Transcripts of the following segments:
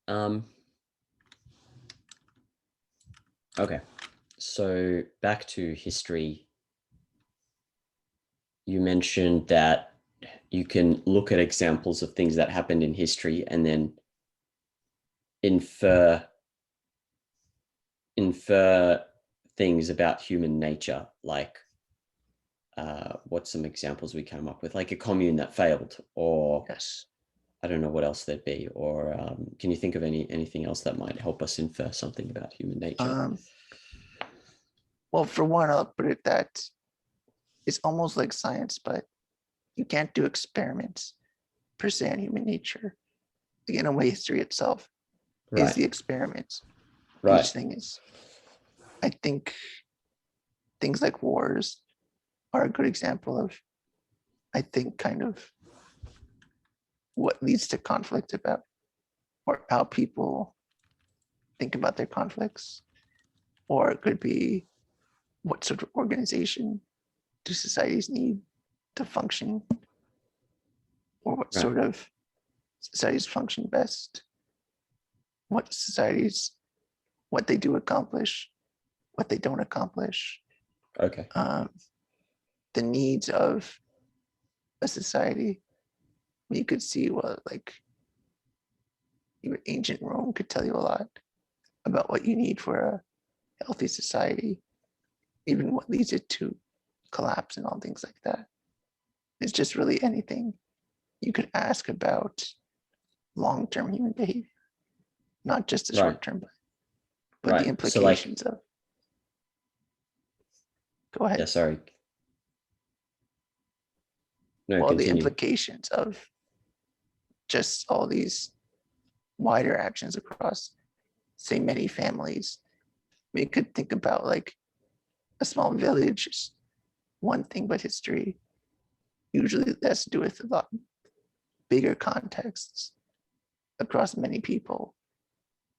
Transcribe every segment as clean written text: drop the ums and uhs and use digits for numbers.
Um, okay, so back to history. You mentioned that you can look at examples of things that happened in history and then infer things about human nature, like what's some examples we came up with, like a commune that failed, or Yes. I don't know what else there'd be, or can you think of anything else that might help us infer something about human nature? Well, for one, I'll put it that it's almost like science, but you can't do experiments per se on human nature. Like, in a way, history itself is Right, the experiment. right, Each thing is, I think, things like wars are a good example of, I think, kind of what leads to conflict about, or how people think about their conflicts. Or it could be, what sort of organization do societies need to function, or what right. sort of societies function best, what societies, what they do accomplish, what they don't accomplish, Okay, um, the needs of a society. You could see what, like, even ancient Rome could tell you a lot about what you need for a healthy society, even what leads it to collapse and all things like that. It's just really anything you could ask about long-term human behavior, not just the right, short-term, but the right. So like, implications of. Go yeah, ahead. sorry. No, Well, the continue. implications of just all these wider actions across, say, many families. We could think about like a small village is one thing, but history usually has to do with a lot bigger contexts across many people.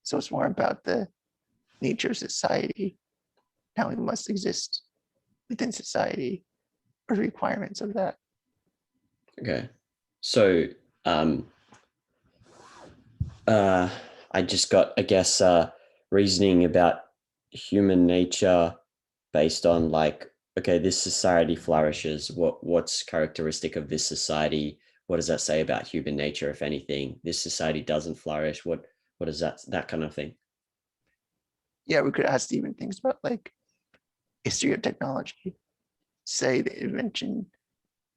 So it's more about the nature of society, how we must exist within society, or requirements of that. Okay. So, um, uh, I just got, I guess, reasoning about human nature based on like, okay, this society flourishes. What's characteristic of this society? What does that say about human nature, if anything? This society doesn't flourish. What is that kind of thing? Yeah, we could ask even things about like history of technology, say the invention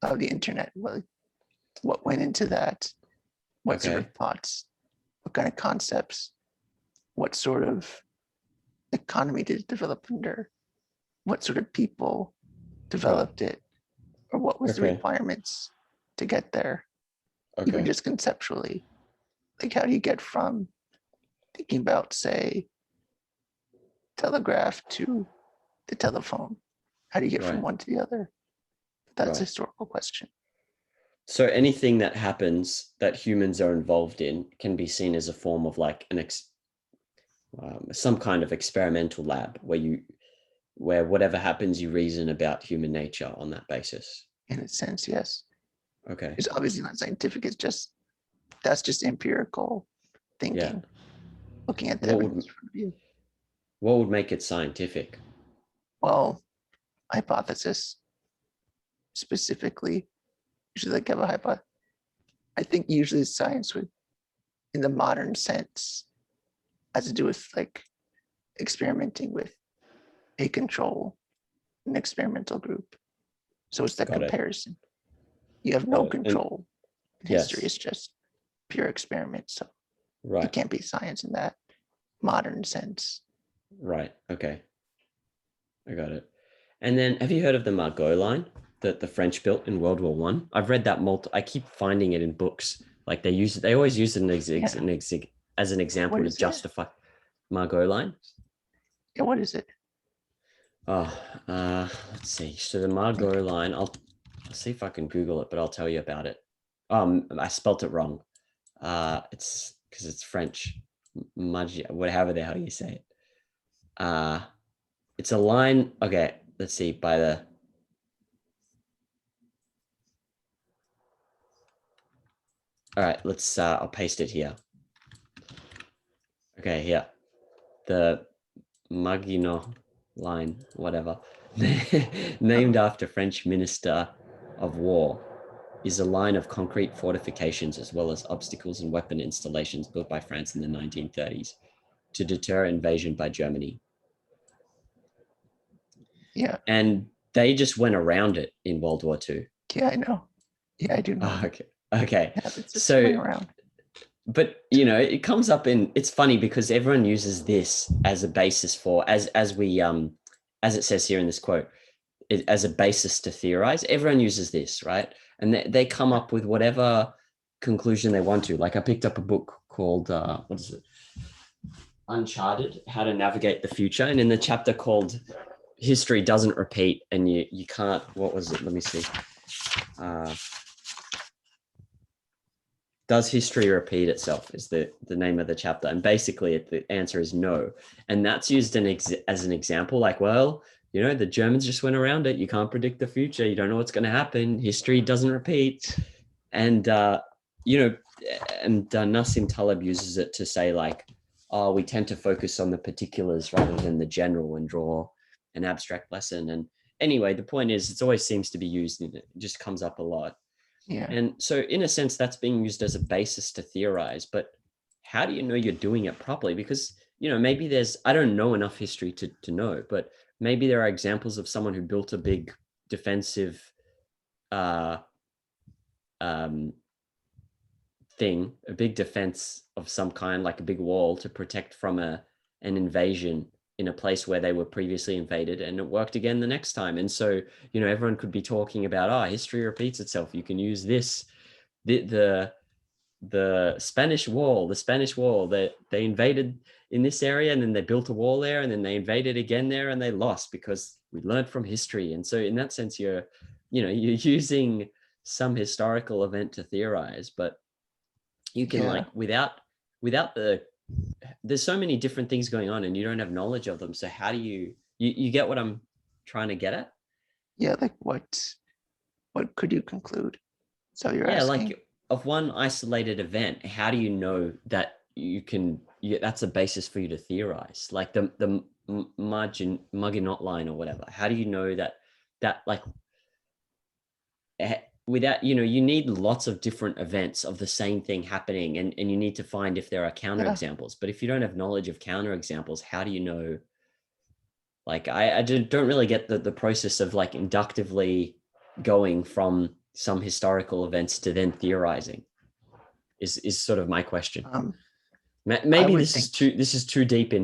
of the internet, what went into that, what sort of Okay. thoughts, what kind of concepts, what sort of economy did it develop under, what sort of people Right. developed it, or what was the Okay. requirements to get there, even Okay. just conceptually. Like, how do you get from thinking about, say, telegraph to the telephone? How do you get from Right. one to the other? That's a Right. historical question. So anything that happens that humans are involved in can be seen as a form of like some kind of experimental lab where whatever happens, you reason about human nature on that basis. In a sense, yes. Okay. It's obviously not scientific, it's just, that's just empirical Yeah. thinking, looking at the What evidence would in front of you. what would make it scientific? Well, hypothesis specifically, usually like have a hypothesis. I think usually science would, in the modern sense, has to do with like experimenting with a control, an experimental group. So it's that Got it. comparison. You have Got no it. And control in history. yes. It's just pure experiment. So it Right. can't be science in that modern sense. Right. Okay. I got it. And then have you heard of the Margot line that the French built in World War One? I've read that I keep finding it in books. Like they always use it Yeah. as an What example to is it? justify Margot line. Yeah, what is it? Oh, let's see. So the Margot line, I'll see if I can Google it, but I'll tell you about it. I spelt it wrong. It's because it's French. Whatever the hell you say it. Uh, it's a line. Okay, let's see. By the All right, let's. I'll paste it here. Okay, yeah. The Maginot Line, whatever, named after French Minister of War, is a line of concrete fortifications as well as obstacles and weapon installations built by France in the 1930s to deter invasion by Germany. Yeah. And they just went around it in World War II. Yeah, I know. Yeah, I do know. Oh, okay. Okay. Yeah, it's just So, going around. but it comes up in, it's funny because everyone uses this as a basis for, as we as it says here in this quote, as a basis to theorize. Everyone uses this, right? And they come up with whatever conclusion they want to. Like I picked up a book called what is it? Uncharted: How to Navigate the Future, and in the chapter called "History Doesn't Repeat," and you can't. What was it? Let me see. Does history repeat itself is the name of the chapter, and basically the answer is no. And that's used as an example, like, well, the Germans just went around it. You can't predict the future. You don't know what's going to happen. History doesn't repeat. And Nassim Taleb uses it to say, like, oh, we tend to focus on the particulars rather than the general and draw an abstract lesson. And anyway, the point is, it always seems to be used, and it just comes up a lot. Yeah. And so in a sense, that's being used as a basis to theorize, but how do you know you're doing it properly? Because, maybe I don't know enough history to know, but maybe there are examples of someone who built a big defensive um, thing, a big defense of some kind, like a big wall to protect from an invasion in a place where they were previously invaded, and it worked again the next time. And so, everyone could be talking about, history repeats itself. You can use this, the Spanish wall, that they invaded in this area, and then they built a wall there, and then they invaded again there, and they lost because we learned from history. And so in that sense, you're using some historical event to theorize, but you can without there's so many different things going on and you don't have knowledge of them. So how do you get what I'm trying to get at? Yeah, like what could you conclude? So you're Yeah, asking? like of one isolated event, how do you know that that's a basis for you to theorize? Like the Maginot Line or whatever. How do you know that like without, you need lots of different events of the same thing happening, and you need to find if there are counterexamples. But if you don't have knowledge of counterexamples, how do you know? Like I don't really get the process of like inductively going from some historical events to then theorizing is sort of my question. Maybe this is too deep in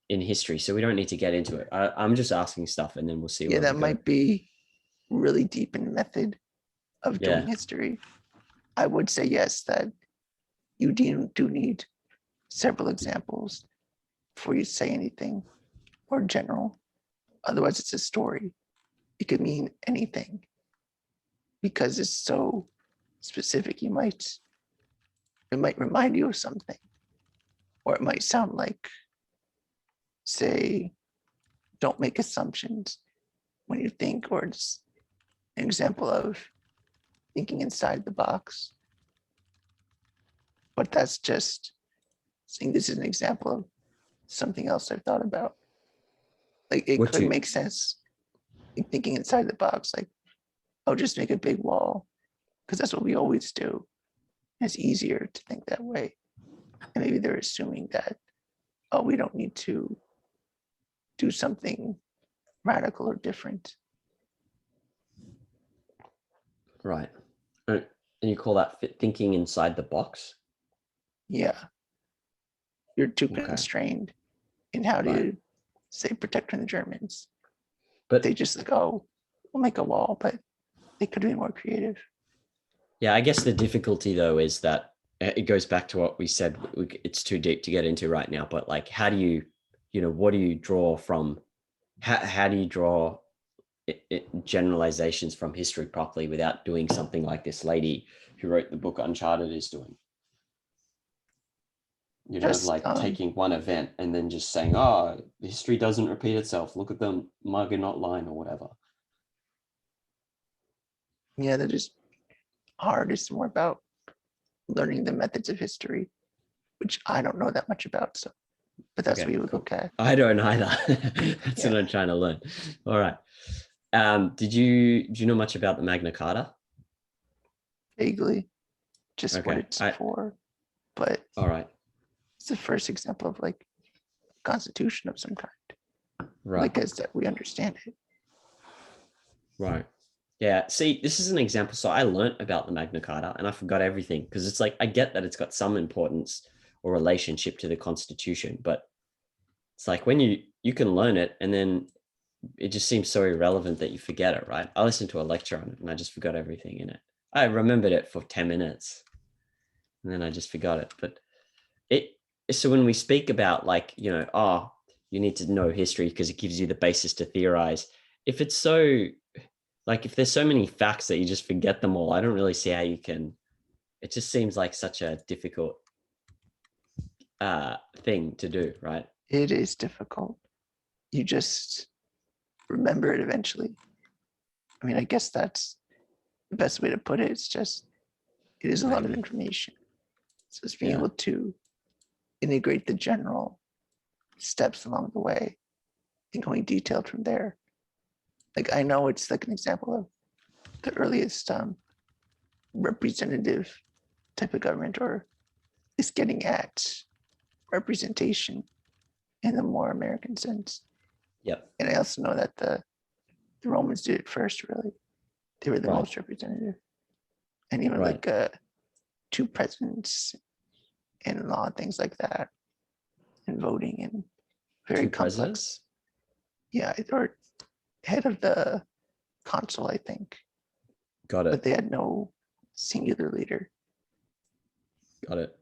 history, so we don't need to get into it. I'm just asking stuff, and then we'll see. Yeah, where that we go. might be really deep in the method of Yeah. doing history. I would say yes, that you do need several examples before you say anything or general. Otherwise, it's a story. It could mean anything because it's so specific. It might remind you of something, or it might sound like, say, don't make assumptions when you think, or it's an example of thinking inside the box. But that's just saying this is an example of something else I've thought about. Like it could make sense, like thinking inside the box, like, oh, just make a big wall, because that's what we always do. It's easier to think that way. And maybe they're assuming that, oh, we don't need to do something radical or different. Right. And you call that thinking inside the box? Yeah. You're too Okay. constrained in how to, say, protect from the Germans. But they just like, oh, we'll make a wall, but they could be more creative. Yeah, I guess the difficulty though is that it goes back to what we said. It's too deep to get into right now, but like, how do you, what do you draw from? How do you draw generalizations from history properly without doing something like this lady who wrote the book Uncharted is doing? Just like taking one event and then just saying, oh, history doesn't repeat itself. Look at the Maginot Line or whatever. Yeah, they're just hard. It's more about learning the methods of history, which I don't know that much about. So, but that's Okay, what you would cool. look at. I don't either. That's what Yeah, I'm trying to learn. All right. Do you know much about the Magna Carta? vaguely, just what Okay. it's for, but All right. it's the first example of like constitution of some kind, Right. like as that we understand it. Right. Yeah. See, this is an example. So I learnt about the Magna Carta and I forgot everything because it's like I get that it's got some importance or relationship to the Constitution, but it's like when you can learn it and then it just seems so irrelevant that you forget it, right? I listened to a lecture on it and I just forgot everything in it. I remembered it for 10 minutes and then I just forgot it. But it so when we speak about like, oh, you need to know history because it gives you the basis to theorize. If it's so like if there's so many facts that you just forget them all, I don't really see how you can. It just seems like such a difficult thing to do, right? It is difficult. You just remember it eventually. I mean, I guess that's the best way to put it. It's just, it is a lot of Maybe. information. So it's being Yeah. able to integrate the general steps along the way and going detailed from there. Like, I know it's like an example of the earliest representative type of government, or is getting at representation in the more American sense. Yep. And I also know that the Romans did it first, really. They were the Right. most representative. And even Right. like two presidents and law, things like that, and voting and very Two complex. presidents. Yeah, or head of the consul, I think. Got But it. they had no singular leader. Got it.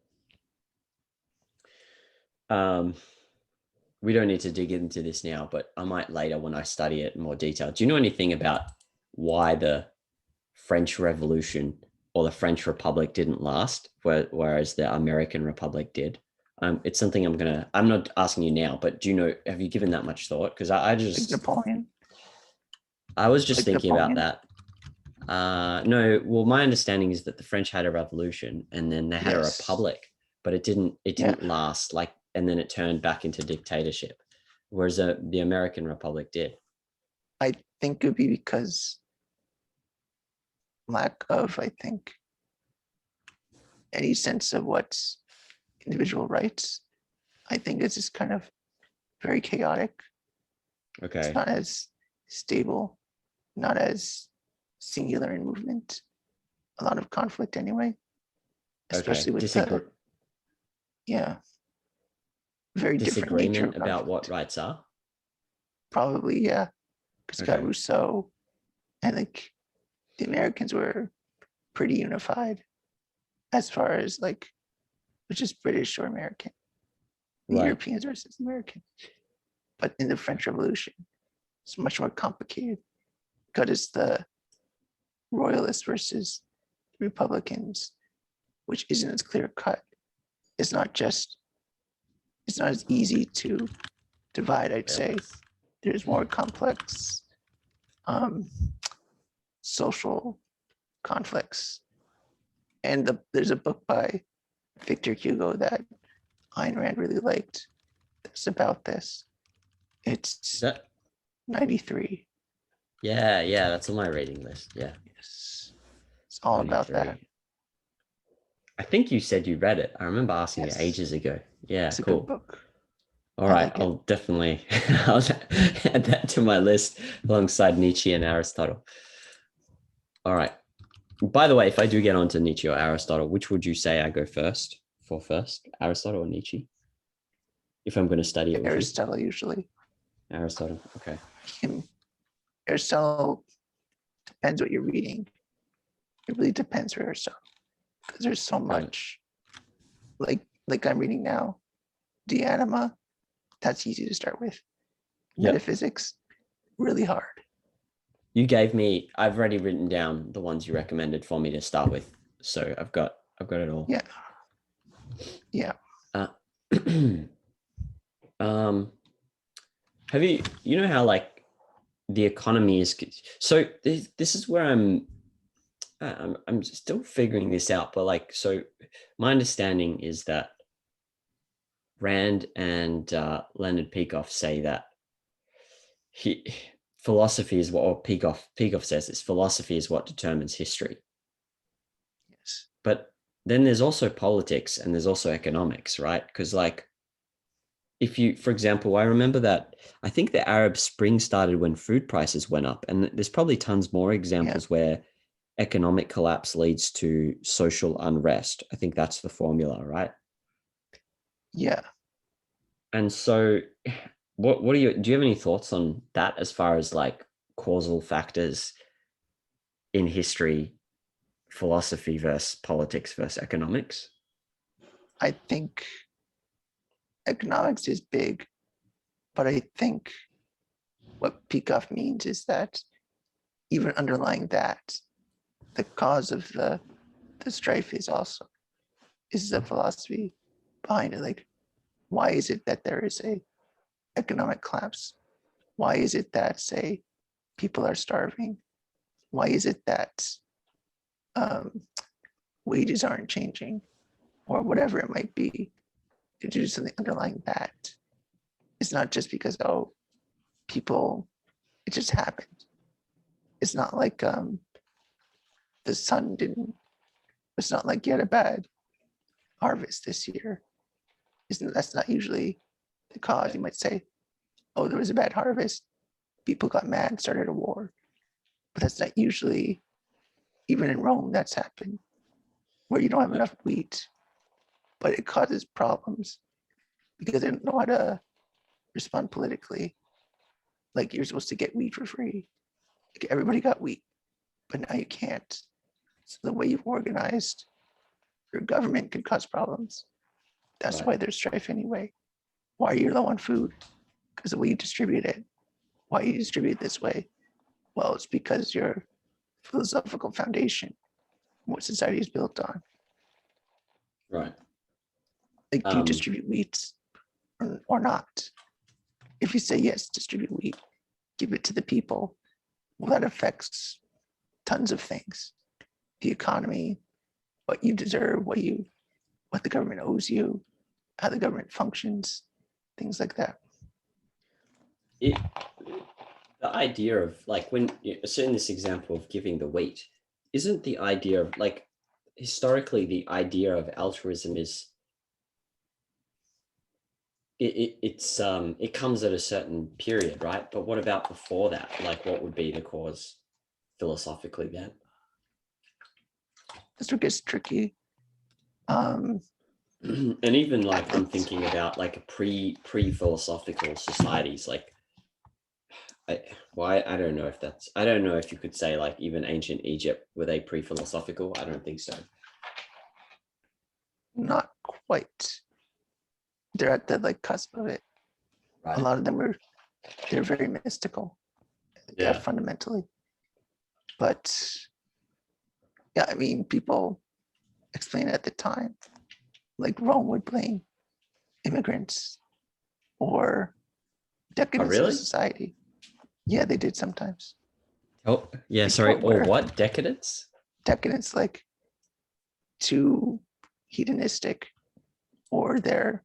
Um, we don't need to dig into this now, but I might later when I study it in more detail. Do you know anything about why the French Revolution or the French Republic didn't last, whereas the American Republic did? It's something I'm not asking you now, but do you know, have you given that much thought? Because Like Napoleon. I was just Like thinking about Napoleon. that. No, well, my understanding is that the French had a revolution and then they had a Yes. republic, but it didn't Yeah. last like, and then it turned back into dictatorship, whereas the American Republic did. I think it would be because lack of, I think, any sense of what's individual rights. I think it's just kind of very chaotic. It's Okay. not as stable, not as singular in movement. A lot of conflict anyway, Okay. especially with the, yeah, very different nature Disagreement of about conflict. what rights are. Probably, yeah, because you got Okay. Rousseau, and like the Americans were pretty unified as far as like, which is British or American, the Right. Europeans versus American. But in the French Revolution, it's much more complicated because it's the royalists versus Republicans, which isn't as clear cut. It's not just, it's not as easy to divide, I'd say. There's more complex social conflicts. And there's a book by Victor Hugo that Ayn Rand really liked that's about this. Is It's that? 93. Yeah, yeah, that's on my reading list. Yeah. Yes. It's all about that. 93. I think you said you read it. I remember asking you Yes. ages ago. Yeah, It's a good cool. book. All I right, like it. I'll definitely I'll add that to my list alongside Nietzsche and Aristotle. All right. By the way, if I do get onto Nietzsche or Aristotle, which would you say I go first? Aristotle or Nietzsche? If I'm going to study it with you, Aristotle usually. Aristotle. Okay. Aristotle depends what you're reading. It really depends for Aristotle because there's so much. Like I'm reading now, De Anima. That's easy to start with. Yep. Metaphysics, really hard. You gave me. I've already written down the ones you recommended for me to start with, so I've got it all. Yeah. Yeah. Have you know how like the economy is, so this is where I'm still figuring this out, but like, so my understanding is that Rand and Leonard Peikoff say that philosophy is what, or Peikoff says this, philosophy is what determines history. Yes. But then there's also politics and there's also economics, right? Because like, if you, for example, I remember that I think the Arab Spring started when food prices went up, and there's probably tons more Yeah. examples where economic collapse leads to social unrest. I think that's the formula, right? Yeah. And so, what do you have any thoughts on that as far as like causal factors in history, philosophy versus politics versus economics? I think economics is big, but I think what Peikoff means is that even underlying that, the cause of the strife is the philosophy behind it. Like, why is it that there is a economic collapse? Why is it that, say, people are starving? Why is it that um, wages aren't changing, or whatever it might be? To do something underlying that. It's not just because, oh, people, it just happened. It's not like the sun didn't. It's not like you had a bad harvest this year. Isn't that's not usually the cause? You might say, oh, there was a bad harvest. People got mad, started a war. But that's not usually, even in Rome, that's happened, where you don't have enough wheat, but it causes problems because they don't know how to respond politically. Like, you're supposed to get wheat for free. Like, everybody got wheat, but now you can't. So the way you've organized your government could cause problems. That's Right. why there's strife anyway. Why are you low on food? Because the way you distribute it. Why you distribute it this way? Well, it's because your philosophical foundation, what society is built on. Right. Like, do you distribute wheat or not? If you say yes, distribute wheat, give it to the people, well, that affects tons of things. The economy, what you deserve, what the government owes you, how the government functions, things like that. It, the idea of like when, so in this example of giving the wheat, isn't the idea of like historically the idea of altruism is it comes at a certain period, right? But what about before that? Like, what would be the cause philosophically then? This gets tricky. Um, And even like I'm thinking about like a pre-philosophical societies, like I don't know if that's, I don't know if you could say like even ancient Egypt, were they pre-philosophical? I don't think so. Not quite. They're at the like cusp of it. A Right. lot of them they're very mystical, Yeah. fundamentally. But yeah, I mean, people explain it at the time, like Rome would blame immigrants or Oh, decadence of really? society. Yeah, they did sometimes. Oh, yeah. Like, Sorry. point Or where what? Decadence? decadence, like too hedonistic, or the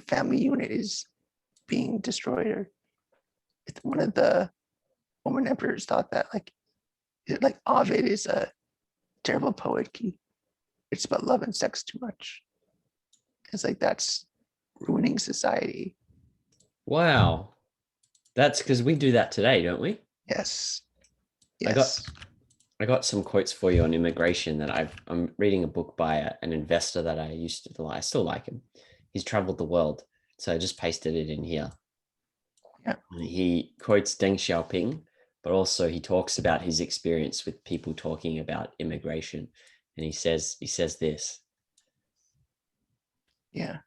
family unit is being destroyed. Or one of the Roman emperors thought that like Ovid is a terrible poet. It's about love and sex too much. It's like that's ruining society. Wow. That's because we do that today, don't we? Yes, I got yes, I got some quotes for you on immigration that I'm reading a book by an investor that I used to like. I still like him. He's traveled the world, so I just pasted it in here. yeah, He quotes Deng Xiaoping, but also he talks about his experience with people talking about immigration, and he says this. yeah,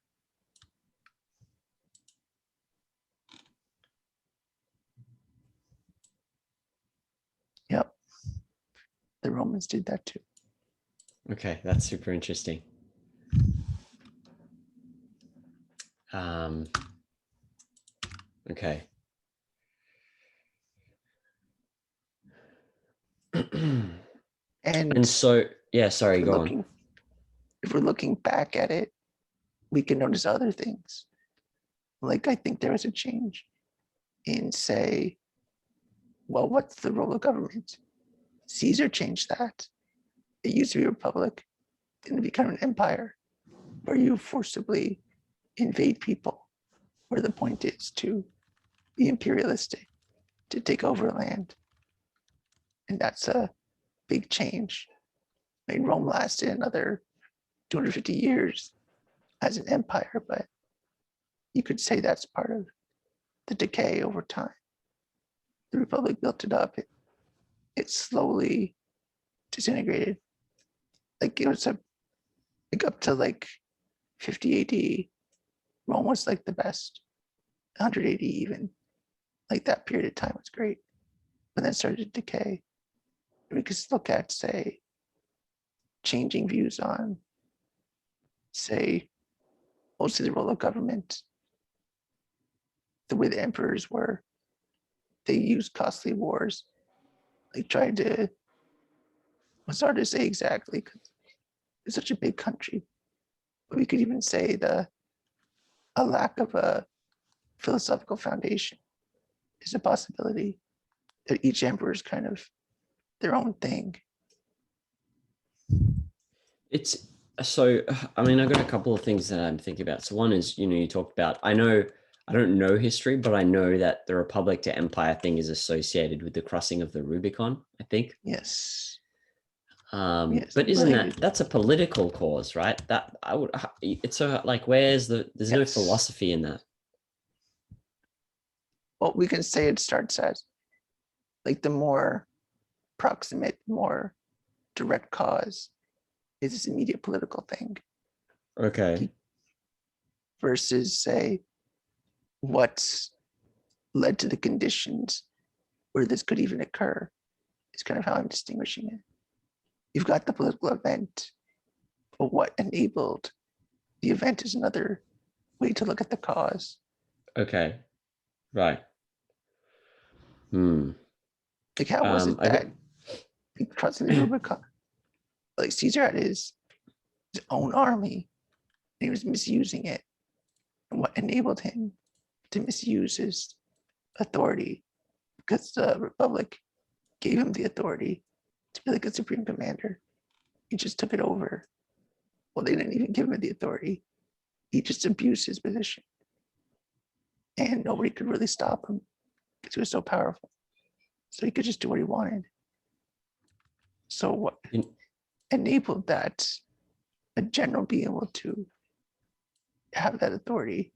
yep. The Romans did that too. Okay, that's super interesting. Um, okay. And And so, yeah, if sorry, we're go on. looking, if we're looking back at it, we can notice other things. Like, I think there was a change in, say, well, what's the role of government? Caesar changed that. It used to be a republic, then it became an empire where you forcibly invade people, where the point is to be imperialistic, to take over land. And that's a big change. I mean, Rome lasted another 250 years as an empire, but you could say that's part of the decay over time. The Republic built it up. It slowly disintegrated. Like it was like up to like 50 AD, Rome was like the best. 100 AD even, like that period of time was great. But then it started to decay. We could look at, say, changing views on, say, mostly the role of government, the way the emperors were. They used costly wars, like tried to, it's hard to say exactly because it's such a big country. But we could even say a lack of a philosophical foundation is a possibility, that each emperor is kind of their own thing. It's so, I mean, I've got a couple of things that I'm thinking about. So one is, you talked about, I don't know history, but I know that the Republic to Empire thing is associated with the crossing of the Rubicon, I think. Yes. But isn't Related. that's a political cause, right? That I would, it's a, like, there's no Yes. philosophy in that. Well, we can say it starts as like the more proximate, more direct cause is this immediate political thing Okay. versus, say, what's led to the conditions where this could even occur is kind of how I'm distinguishing it. You've got the political event, but what enabled the event is another way to look at the cause. Okay. Right. Like, how was it I got, that crossing the Rubicon, like Caesar had his own army and he was misusing it? And what enabled him to misuse his authority? Because the Republic gave him the authority to be like a supreme commander. He just took it over. Well, they didn't even give him the authority. He just abused his position. And nobody could really stop him because he was so powerful. So he could just do what he wanted. So what enabled that? A general being able to have that authority.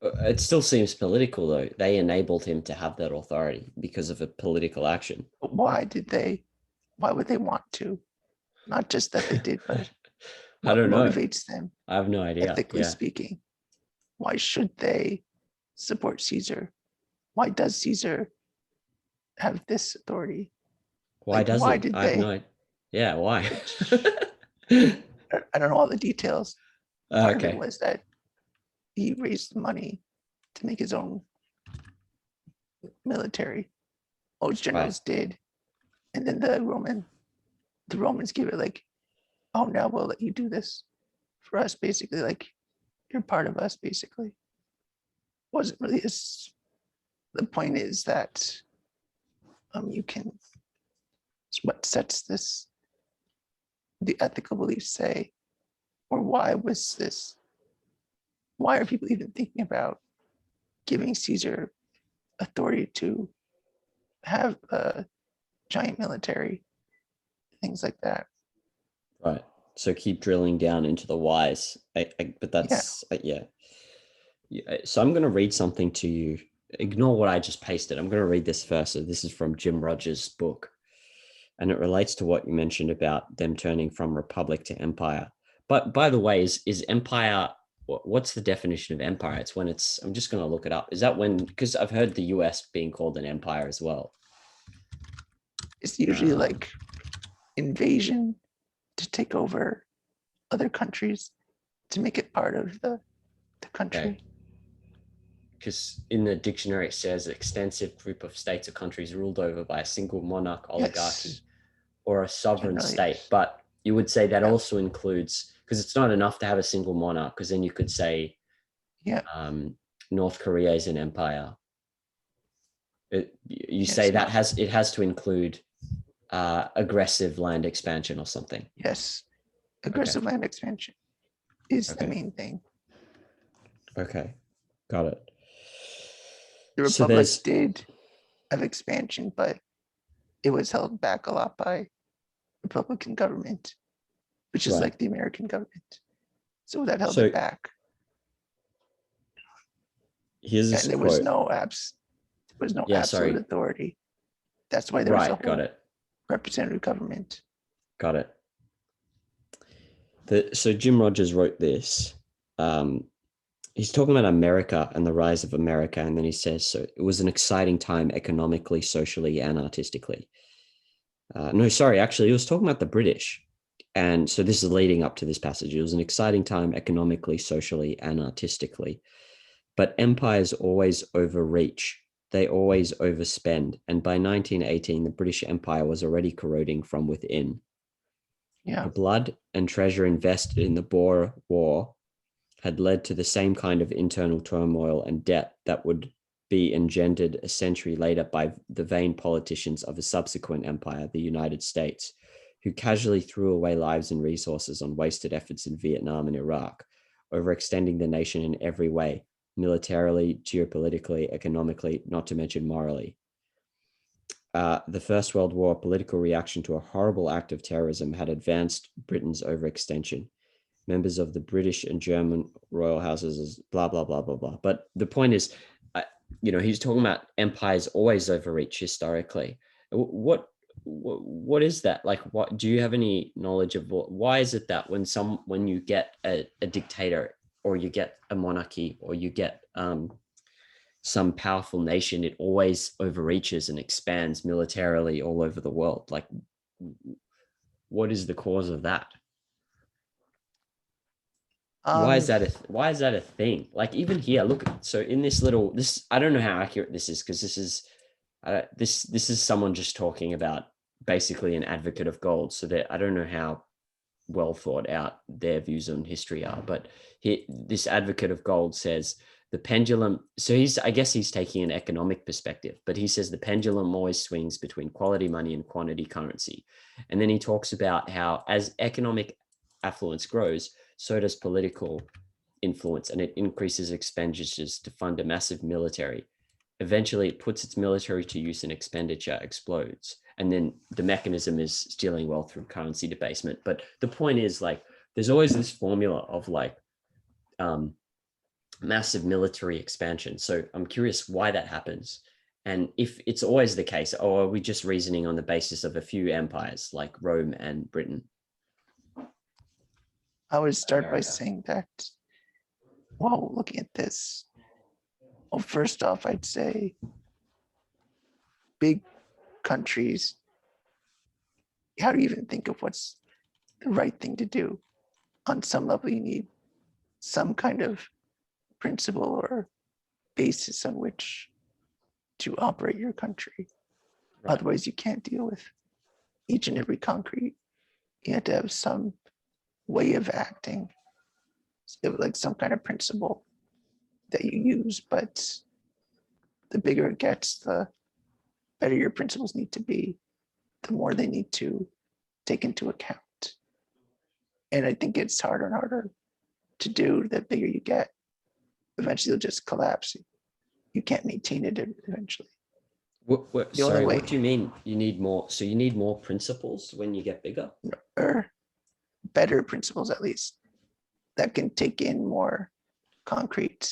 it still seems political though. They enabled him to have that authority because of a political action. But why would they want to? Not just that they did, but I what don't know. motivates them, I have no idea. ethically Yeah. speaking? Why should they support Caesar? Why does Caesar have this authority? Why Like, does why he? did I have no they? idea. Yeah, why? I don't know all the details. Part of it Okay. was that he raised money to make his own military. Most generals did. And then the Romans give it like, oh, now we'll let you do this for us, basically. Like, you're part of us, basically. Wasn't really as, the point is that you can, what sets this, the ethical beliefs say, or why was this, why are people even thinking about giving Caesar authority to have a giant military, things like that? Right. So keep drilling down into the whys. But Yeah. that's, yeah. So I'm going to read something to you. Ignore what I just pasted. I'm going to read this first. So this is from Jim Rogers' book. And it relates to what you mentioned about them turning from republic to empire. But by the way, is empire, what's the definition of empire? It's when it's, I'm just going to look it up. Is that when, because I've heard the US being called an empire as well. It's usually like invasion to take over other countries to make it part of the country. Because in the dictionary it says extensive group of states or countries ruled over by a single monarch, oligarchy, or a sovereign state. But You would say that Yeah. also includes, because it's not enough to have a single monarch, because then you could say Yeah. North Korea is an empire. You say Yes. that No. it has to include aggressive land expansion or something. Yes. Okay. Aggressive land expansion is the Okay. main thing. Okay. Got it. The So Republic there's did have expansion, but it was held back a lot by Republican government, which is right. like the American government. So that held it So back. here's this And there was quote. no Yeah, absolute sorry. authority. That's why there was a Right, got whole it. representative government. Got it. So Jim Rogers wrote this. Um, he's talking about America and the rise of America, and then he says, so it was an exciting time economically, socially, and artistically. No, sorry, actually, he was talking about the British. And so this is leading up to this passage. It was an exciting time economically, socially, and artistically. But empires always overreach. They always overspend. And by 1918, the British Empire was already corroding from within. Yeah. The blood and treasure invested in the Boer War had led to the same kind of internal turmoil and debt that would be engendered a century later by the vain politicians of a subsequent empire, the United States, who casually threw away lives and resources on wasted efforts in Vietnam and Iraq, overextending the nation in every way, militarily, geopolitically, economically, not to mention morally. The First World War political reaction to a horrible act of terrorism had advanced Britain's overextension. Members of the British and German royal houses, blah, blah, blah, blah, blah. But the point is, he's talking about empires always overreach historically. What is that? Like, what do you have any knowledge of why is it that when you get a dictator or you get a monarchy or you get some powerful nation, it always overreaches and expands militarily all over the world? Like, what is the cause of that? Why is Um, that a thing? Like, even here, look, so in this I don't know how accurate this is, because this is someone just talking about basically an advocate of gold, so that I don't know how well thought out their views on history are, but this advocate of gold says the pendulum, so I guess he's taking an economic perspective, but he says the pendulum always swings between quality money and quantity currency. And then he talks about how as economic affluence grows, so does political influence, and it increases expenditures to fund a massive military. Eventually, it puts its military to use and expenditure explodes. And then the mechanism is stealing wealth through currency debasement. But the point is, like, there's always this formula of like massive military expansion. So I'm curious why that happens. And if it's always the case, or are we just reasoning on the basis of a few empires like Rome and Britain? I would start by America. saying that, well, looking at this, well, first off, I'd say big countries, how do you even think of what's the right thing to do? On some level, you need some kind of principle or basis on which to operate your country. Right. Otherwise, you can't deal with each and every concrete. You have to have some way of acting, like some kind of principle that you use. But the bigger it gets, the better your principles need to be, the more they need to take into account. And I think it's harder and harder to do the bigger you get. Eventually, you'll just collapse. You can't maintain it eventually. The only Sorry, way, what do you mean you need more? So you need more principles when you get bigger? or better principles at least, that can take in more concrete,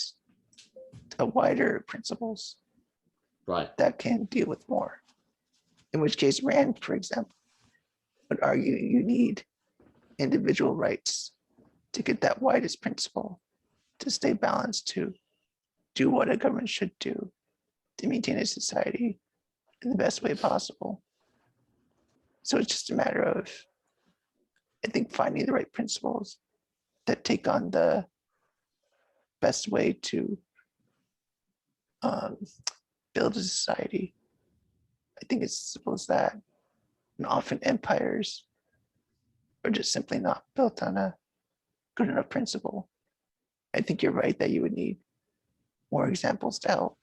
wider principles Right. that can deal with more. In which case, Rand, for example, would argue you need individual rights to get that widest principle to stay balanced, to do what a government should do to maintain a society in the best way possible. So it's just a matter of, I think, finding the right principles that take on the best way to um, build a society. I think it's as simple as that. And often empires or just simply not built on a good enough principle. I think you're right that you would need more examples to help,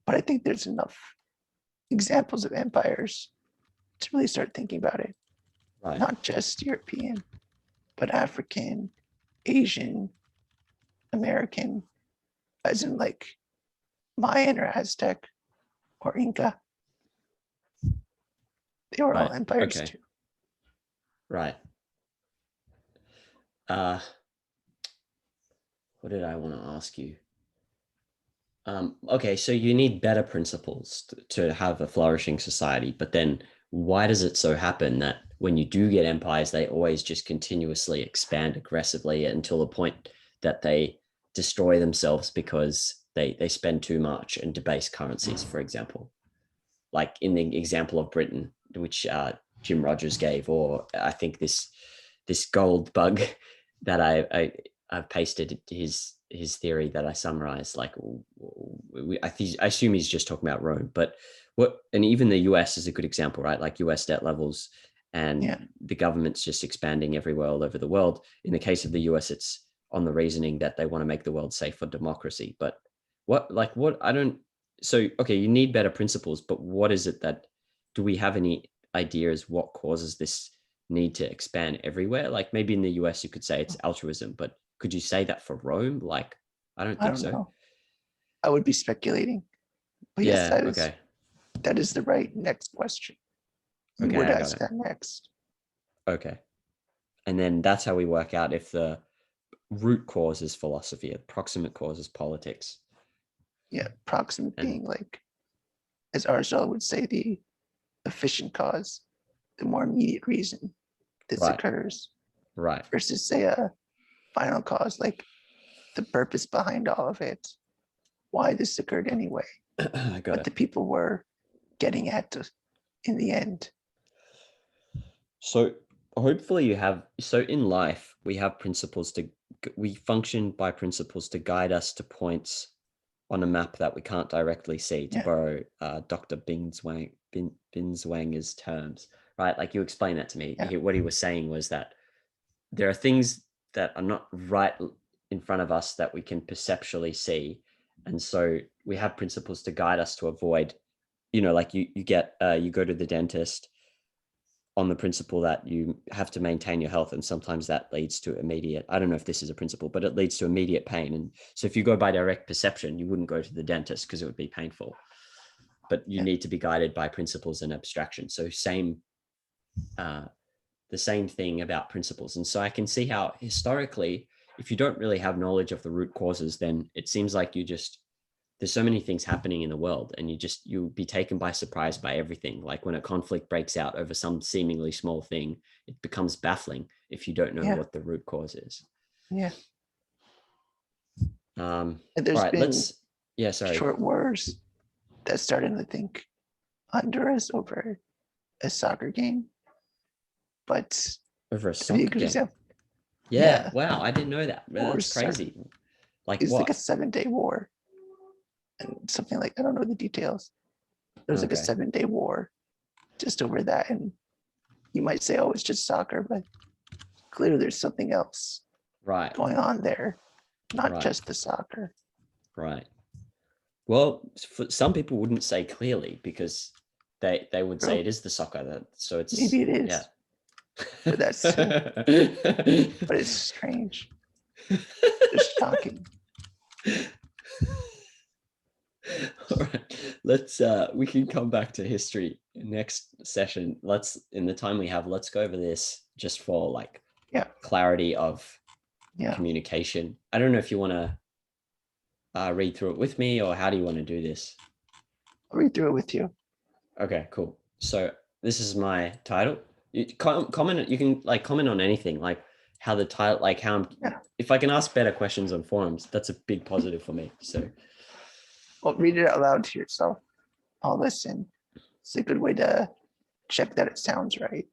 but I think there's enough examples of empires to really start thinking about it. Right. Not just European, but African, Asian, American, as in like Mayan or Aztec or Inca. They were all Right. empires Okay. too. Right. Uh, what did I want to ask you? Okay, so you need better principles to have a flourishing society, but then why does it so happen that when you do get empires, they always just continuously expand aggressively until the point that they destroy themselves because they spend too much and debase currencies, for example, like in the example of Britain, which Jim Rogers gave, or I think this gold bug that I've pasted his theory that I summarized. Like, I assume he's just talking about Rome, but and even the US is a good example, right? Like US debt levels and Yeah, the government's just expanding everywhere all over the world. In the case of the US, it's on the reasoning that they want to make the world safe for democracy. But what I don't. So okay, you need better principles, but what is it that, do we have any ideas what causes this need to expand everywhere? Like maybe in the US you could say it's altruism, but could you say that for Rome? Like, I don't I think don't so. know. I would be speculating, but yes, Yeah, okay. that is the right next question. You Okay, would I got ask it. that next. Okay. And then that's how we work out if the root cause is philosophy, the proximate cause is politics. Yeah, proximate And being like, as Aristotle would say, the efficient cause, the more immediate reason this right, occurs, right. versus say a final cause, like the purpose behind all of it, why this occurred anyway, I got what it. the people were getting at in the end. So hopefully you have, so in life we have principles to, we function by principles to guide us to points on a map that we can't directly see, to Yeah, borrow Dr. Binswanger's terms, right? Like you explained that to me. yeah, What he was saying was that there are things that are not right in front of us that we can perceptually see. And so we have principles to guide us to avoid, like you go to the dentist on the principle that you have to maintain your health. And sometimes that leads to immediate, I don't know if this is a principle, but it leads to immediate pain. And so if you go by direct perception, you wouldn't go to the dentist because it would be painful. But you yeah, need to be guided by principles and abstraction. So uh, the same thing about principles. And so I can see how historically, if you don't really have knowledge of the root causes, then it seems like there's so many things happening in the world and you'll be taken by surprise by everything. Like when a conflict breaks out over some seemingly small thing, it becomes baffling if you don't know yeah, what the root cause is. yeah. And All there's right, been yeah, sorry. short wars that started, I think, Honduras over a soccer game. But Over a to be a soccer good game. example, Yeah, yeah, wow, I didn't know that. That's wars started. crazy. Like It's like a what? 7 day war and something like, I don't know the details. There's like a Okay, 7 day war just over that. And you might say, oh, it's just soccer, but clearly there's something else right, going on there, not right, just the soccer. right. Well, for some people wouldn't say clearly because they would say True. it is the soccer. So it's, Maybe it yeah. is, but but it's strange. It's shocking. All right. We can come back to history next session. In the time we have, let's go over this just for like Yeah, clarity of yeah. communication. I don't know if you want to read through it with me, or how do you want to do this? I'll read through it with you. Okay, cool. So this is my title. Comment. You can like comment on anything, like how the title, like how Yeah. if I can ask better questions on forums, that's a big positive for me. So Well, read it out loud to yourself. I'll listen. It's a good way to check that it sounds right.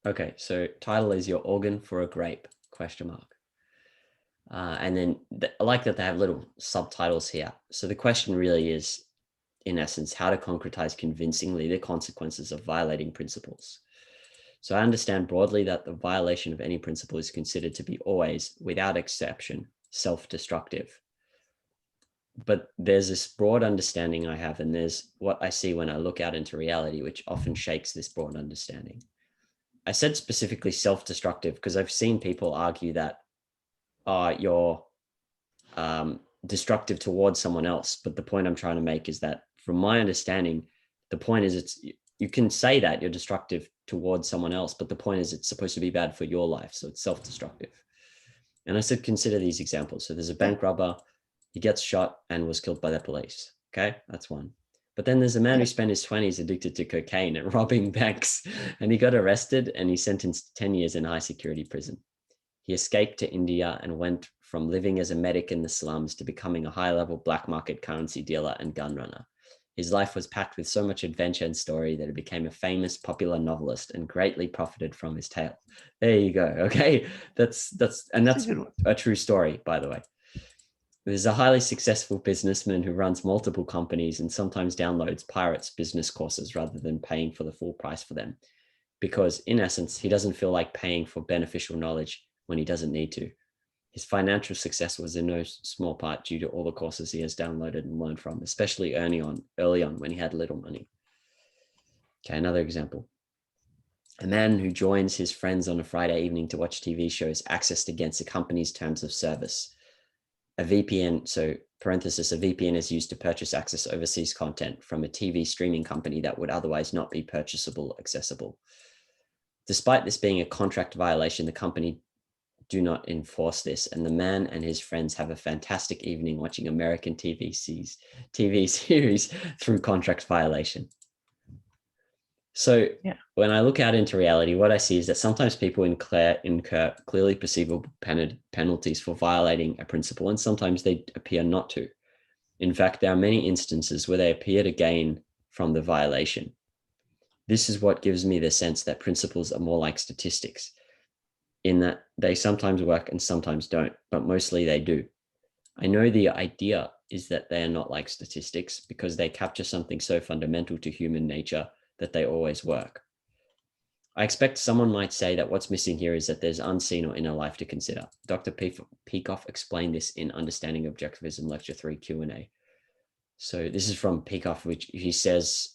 okay, so title is your organ for a grape? Question mark. And then I like that they have little subtitles here. So the question really is, in essence, how to concretize convincingly the consequences of violating principles. So I understand broadly that the violation of any principle is considered to be always, without exception, self-destructive. But there's this broad understanding I have, and there's what I see when I look out into reality, which often shakes this broad understanding. I said specifically self-destructive because I've seen people argue that you're destructive towards someone else. But the point I'm trying to make is that from my understanding, the point is you can say that you're destructive towards someone else, but the point is it's supposed to be bad for your life. So it's self-destructive. And I said, consider these examples. So there's a bank robber, he gets shot and was killed by the police. Okay, that's one. But then there's a man who spent his 20s addicted to cocaine and robbing banks, and he got arrested and he's sentenced to 10 years in high security prison. He escaped to India and went from living as a medic in the slums to becoming a high-level black market currency dealer and gun runner. His life was packed with so much adventure and story that he became a famous, popular novelist and greatly profited from his tale. There you go. Okay, that's a true story, by the way. There's a highly successful businessman who runs multiple companies and sometimes downloads pirates business courses rather than paying for the full price for them, because in essence, he doesn't feel like paying for beneficial knowledge when he doesn't need to. His financial success was in no small part due to all the courses he has downloaded and learned from, especially early on when he had little money. Okay, another example. A man who joins his friends on a Friday evening to watch TV shows accessed against a company's terms of service. A VPN, so parenthesis, a VPN is used to purchase access overseas content from a TV streaming company that would otherwise not be purchasable, accessible. Despite this being a contract violation, the company do not enforce this, and the man and his friends have a fantastic evening watching American TV series through contract violation. So when I look out into reality, what I see is that sometimes people incur clearly perceivable penalties for violating a principle, and sometimes they appear not to. In fact, there are many instances where they appear to gain from the violation. This is what gives me the sense that principles are more like statistics, in that they sometimes work and sometimes don't, but mostly they do. I know the idea is that they are not like statistics because they capture something so fundamental to human nature that they always work. I expect someone might say that what's missing here is that there's unseen or inner life to consider. Dr. Peikoff explained this in Understanding Objectivism, Lecture 3 Q&A. So this is from Peikoff, which he says,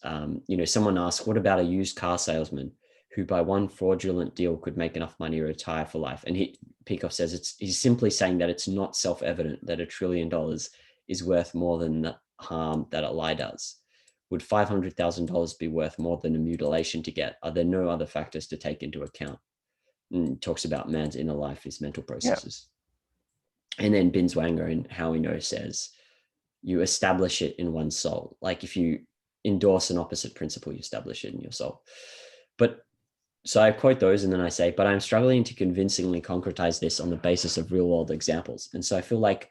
someone asked, what about a used car salesman who by one fraudulent deal could make enough money to retire for life? And Peikoff says he's simply saying that it's not self-evident that $1 trillion is worth more than the harm that a lie does. Would $500,000 be worth more than a mutilation to get? Are there no other factors to take into account? And talks about man's inner life, his mental processes. And then Binswanger in How We Know says, you establish it in one's soul. Like if you endorse an opposite principle, you establish it in your soul. But so I quote those and then I say, but I'm struggling to convincingly concretize this on the basis of real world examples. And so I feel like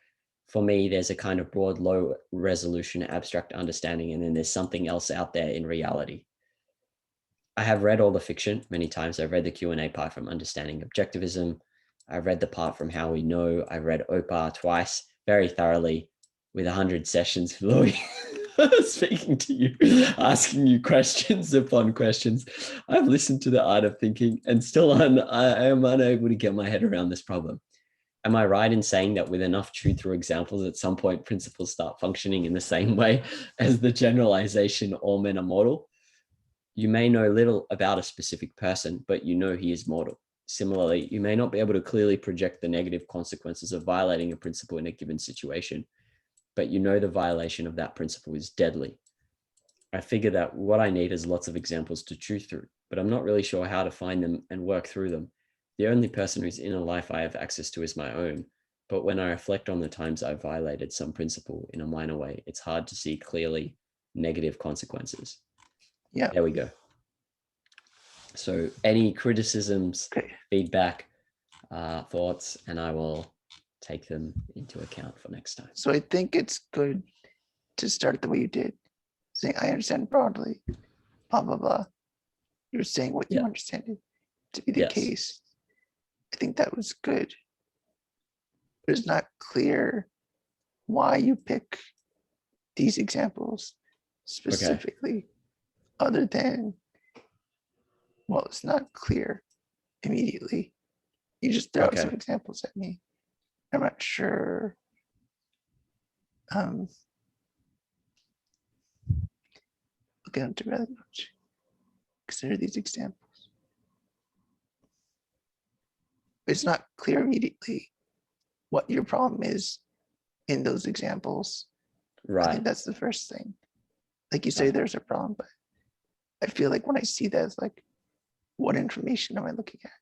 for me, there's a kind of broad, low resolution, abstract understanding, and then there's something else out there in reality. I have read all the fiction many times. I've read the Q&A part from Understanding Objectivism. I've read the part from How We Know. I've read OPAR twice, very thoroughly, with 100 sessions. Louis, speaking to you, asking you questions upon questions. I've listened to The Art of Thinking and still I am unable to get my head around this problem. Am I right in saying that with enough truth through examples, at some point principles start functioning in the same way as the generalization all men are mortal? You may know little about a specific person, but you know he is mortal. Similarly, you may not be able to clearly project the negative consequences of violating a principle in a given situation, but you know the violation of that principle is deadly. I figure that what I need is lots of examples to chew through, but I'm not really sure how to find them and work through them. The only person whose inner life I have access to is my own, but when I reflect on the times I've violated some principle in a minor way, it's hard to see clearly negative consequences. Yeah. There we go. So any criticisms, feedback, thoughts, and I will take them into account for next time. So I think it's good to start the way you did, saying, I understand broadly, blah, blah, blah. You're saying what you understand it to be the case. I think that was good. But it's not clear why you pick these examples specifically, other than well, it's not clear immediately. You just throw out some Okay. examples at me. I'm not sure. Um, Looking at the really much. Consider these examples. It's not clear immediately what your problem is in those examples. I Right. think that's the first thing. Like you say, Right. there's a problem, but I feel like when I see that, it's like, what information am I looking at?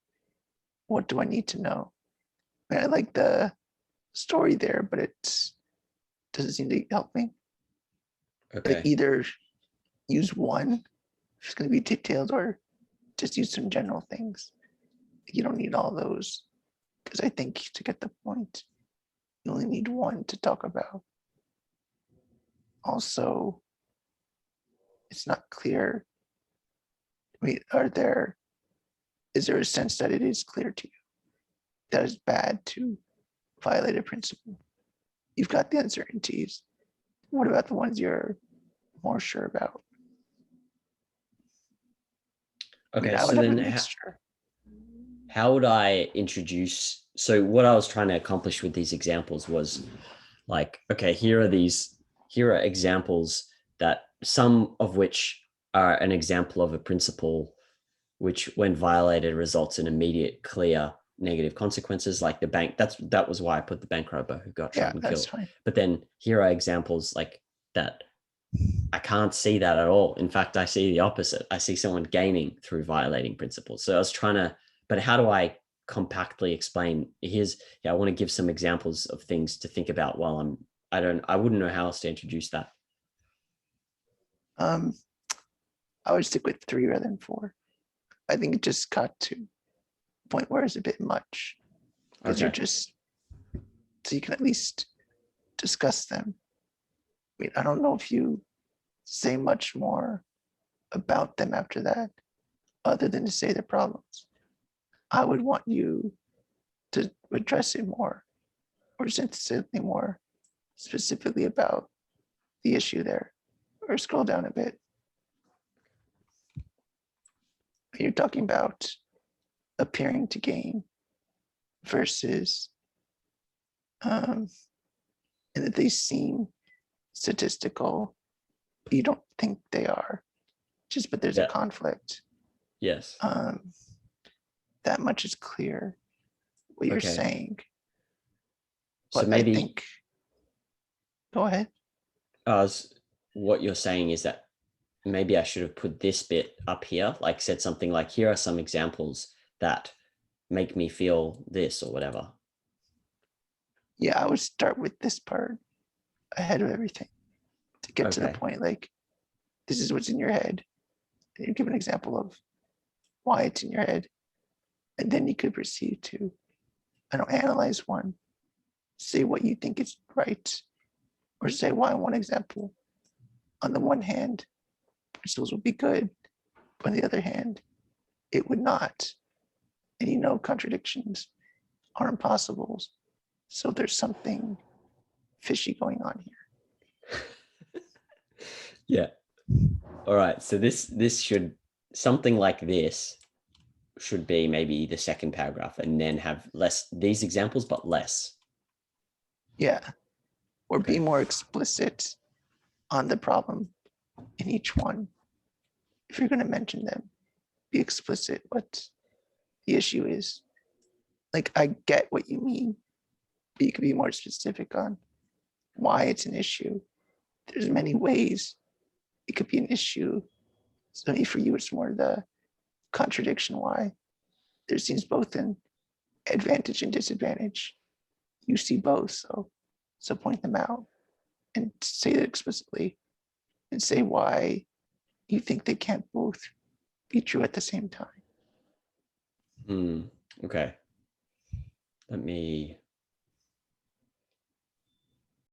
What do I need to know? I mean, I like the story there, but it doesn't seem to help me. Like Okay. either use one, if it's going to be detailed, or just use some general things. You don't need all those, because I think to get the point, you only need one to talk about. Also, it's not clear. I mean, is there a sense that it is clear to you that it's bad to violate a principle? You've got the uncertainties. What about the ones you're more sure about? I mean, Okay. I would So have a then mixture. how would I introduce? So what I was trying to accomplish with these examples was like, okay, here are examples that some of which are an example of a principle which when violated results in immediate clear negative consequences, like the bank. That was why I put the bank robber who got Yeah, shot and that's killed. fine. But then here are examples like that. I can't see that at all. In fact, I see the opposite. I see someone gaining through violating principles. So I was trying to, but how do I compactly explain? I want to give some examples of things to think about while I wouldn't know how else to introduce that. Um, I would stick with 3 rather than 4. I think it just got to a point where it's a bit much because you're Okay. just, so you can at least discuss them. I mean, I don't know if you say much more about them after that, other than to say the problems. I would want you to address it more, or something more specifically about the issue there, or scroll down a bit. You're talking about appearing to gain versus, and that they seem statistical, but you don't think they are, just but there's a Yeah. conflict. Yes. Um, that much is clear what you're Okay. saying, So but I maybe think, go ahead. uh, what you're saying is that maybe I should have put this bit up here, like said something like, here are some examples that make me feel this or whatever. Yeah, I would start with this part ahead of everything to get to the Okay. point. Like, this is what's in your head. And you give an example of why it's in your head. And then you could proceed to, I don't analyze one, say what you think is right, or say why one example. On the one hand, principles would be good, but on the other hand, it would not. And you know, contradictions are impossible. So there's something fishy going on here. Yeah. All right. So this should, something like this should be maybe the second paragraph and then have less these examples, but less. Yeah, or be Okay. more explicit on the problem in each one. If you're going to mention them, be explicit what the issue is. Like, I get what you mean, but you could be more specific on why it's an issue. There's many ways it could be an issue. So maybe for you, it's more the contradiction why. There seems both an advantage and disadvantage. You see both, so point them out and say it explicitly and say why you think they can't both be true at the same time. Okay. Let me